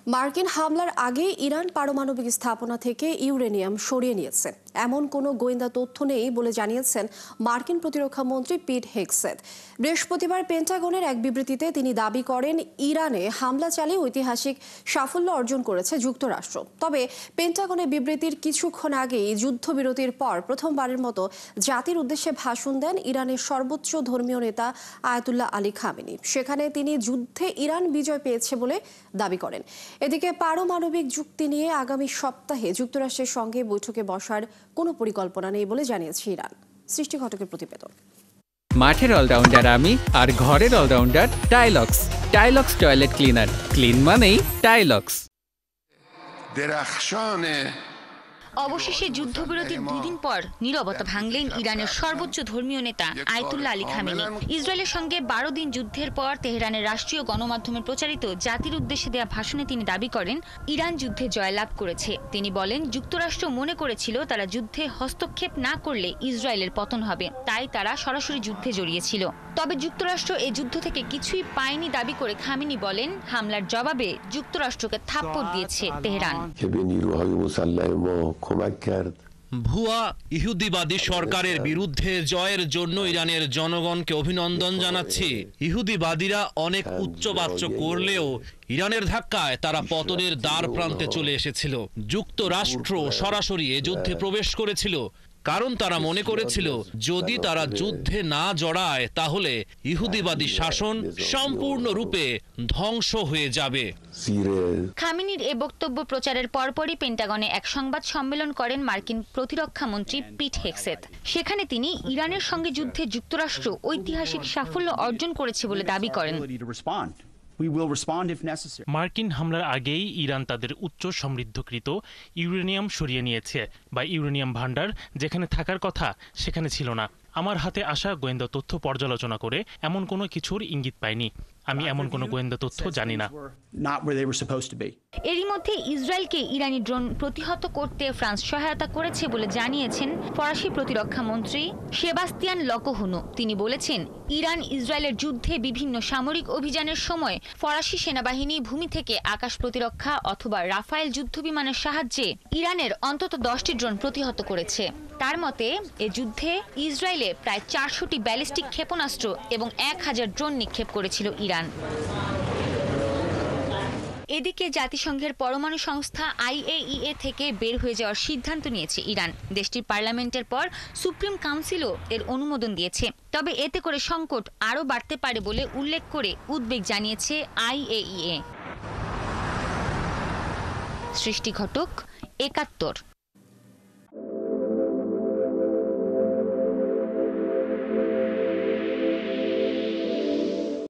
মার্কিন হামলার আগে ইরান পারমাণবিক স্থাপনা থেকে ইউরেনিয়াম সরিয়ে নিয়েছে এমন কোনো গোয়েন্দা তথ্য নেই বলে জানিয়েছেন মার্কিন প্রতিরক্ষা মন্ত্রী পিট হেগসেথ। বৃহস্পতিবার পেন্টাগনের এক বিবৃতিতে তিনি দাবি করেন ইরানে হামলা চালিয়ে ঐতিহাসিক সাফল্য অর্জন করেছে যুক্তরাষ্ট্র। তবে পেন্টাগনের বিবৃতির কিছুক্ষণ আগেই যুদ্ধবিরতির পর প্রথমবারের মতো জাতির উদ্দেশ্যে ভাষণ দেন ইরানের সর্বোচ্চ ধর্মীয় নেতা আয়াতুল্লাহ আলী খামেনি। সেখানে তিনি যুদ্ধে ইরান বিজয় পেয়েছে বলে দাবি করেন। এদিকে পারমাণবিক যুক্তি নিয়ে আগামী সপ্তাহে যুক্তরাষ্ট্রের সঙ্গে বৈঠকে বসার কোনো পরিকল্পনা নেই বলে জানিয়েছে ইরান। সৃষ্টি ঘটকের প্রতিবেদন। মাঠের অলরাউন্ডার আমি আর ঘরের all rounder Tylox. Tylox toilet cleaner, clean মানেই টাইলক্স। অবশেষে যুদ্ধবিরতির 2 দিন পর নীরবতা ভাঙলেন ইরানের সর্বোচ্চ ধর্মীয় নেতা আয়াতুল্লাহ আলী খামেনি। ইসরায়েলের সঙ্গে 12 দিন যুদ্ধের পর তেহরানের রাষ্ট্রীয় গণমাধ্যমে প্রচারিত জাতির উদ্দেশ্যে দেয়া ভাষণে তিনি দাবি করেন ইরান যুদ্ধে জয়লাভ করেছে। তিনি বলেন যুক্তরাষ্ট্র মনে করেছিল তারা যুদ্ধে হস্তক্ষেপ না করলে ইসরায়েলের পতন হবে, তাই তারা সরাসরি যুদ্ধে জড়িয়েছিল। তবে যুক্তরাষ্ট্র এই যুদ্ধ থেকে কিছুই পায়নি দাবি করে খামেনি বলেন হামলার জবাবে যুক্তরাষ্ট্রকে থাপ্পড় দিয়েছে তেহরান। ভুয়া ইহুদিবাদী সরকারের বিরুদ্ধে জয়ের জন্য ইরানের জনগণকে অভিনন্দন জানাচ্ছি। ইহুদিবাদীরা অনেক উচ্চবাচ্য করলেও ইরানের ধাক্কায় তারা পতনের দ্বার প্রান্তে চলে এসেছিল। যুক্তরাষ্ট্র সরাসরি এ যুদ্ধে প্রবেশ করেছিল, কারণ তারা মনে করেছিল যদি তারা যুদ্ধে না জড়ায় তাহলে ইহুদিবাদী শাসন সম্পূর্ণরূপে ধ্বংস হয়ে যাবে। খামেনির এ বক্তব্য প্রচারের পরপরই পেন্টাগনে এক সংবাদ সম্মেলন করেন মার্কিন প্রতিরক্ষা মন্ত্রী পিট হেগসেথ। সেখানে তিনি ইরানের সঙ্গে যুদ্ধে যুক্তরাষ্ট্র ঐতিহাসিক সাফল্য অর্জন করেছে বলে দাবি করেন। মার্কিন হামলার আগেই ইরান তাদের উচ্চ সমৃদ্ধকৃত ইউরেনিয়াম সরিয়ে নিয়েছে, বা ইউরেনিয়াম ভান্ডার যেখানে থাকার কথা সেখানে ছিল না। আমার হাতে আসা গোয়েন্দা তথ্য পর্যালোচনা করে এমন কোনো কিছুর ইঙ্গিত পাইনি। আমি এমন কোনো গোয়েন্দা তথ্য জানি না। এরই মধ্যে ইসরায়েলকে ইরানি ড্রোন প্রতিহত করতে ফ্রান্স সহায়তা করেছে বলে জানিয়েছেন ফরাসি প্রতিরক্ষা মন্ত্রী সেবাস্তিয়ান লকোহুনো। তিনি বলেছেন ইরান ইসরায়েলের যুদ্ধে বিভিন্ন সামরিক অভিযানের সময় ফরাসি সেনাবাহিনী ভূমি থেকে আকাশ প্রতিরক্ষা অথবা রাফায়েল যুদ্ধবিমানের সাহায্যে ইরানের অন্তত 10টি ড্রোন প্রতিহত করেছে। তার মতে এ যুদ্ধে ইসরায়েলে প্রায় 400টি ব্যালিস্টিক ক্ষেপণাস্ত্র এবং 1000 ড্রোন নিক্ষেপ করেছিল ইরান। এদিকে জাতিসংঘের পরমাণু সংস্থা IAEA থেকে বের হয়ে যাওয়ার সিদ্ধান্ত নিয়েছে ইরান। দেশটির পার্লামেন্টের পর সুপ্রিম কাউন্সিলও এর অনুমোদন দিয়েছে। তবে এতে করে সংকট আরও বাড়তে পারে বলে উল্লেখ করে উদ্বেগ জানিয়েছে IAEA। সৃষ্টি ঘটক, ৭১।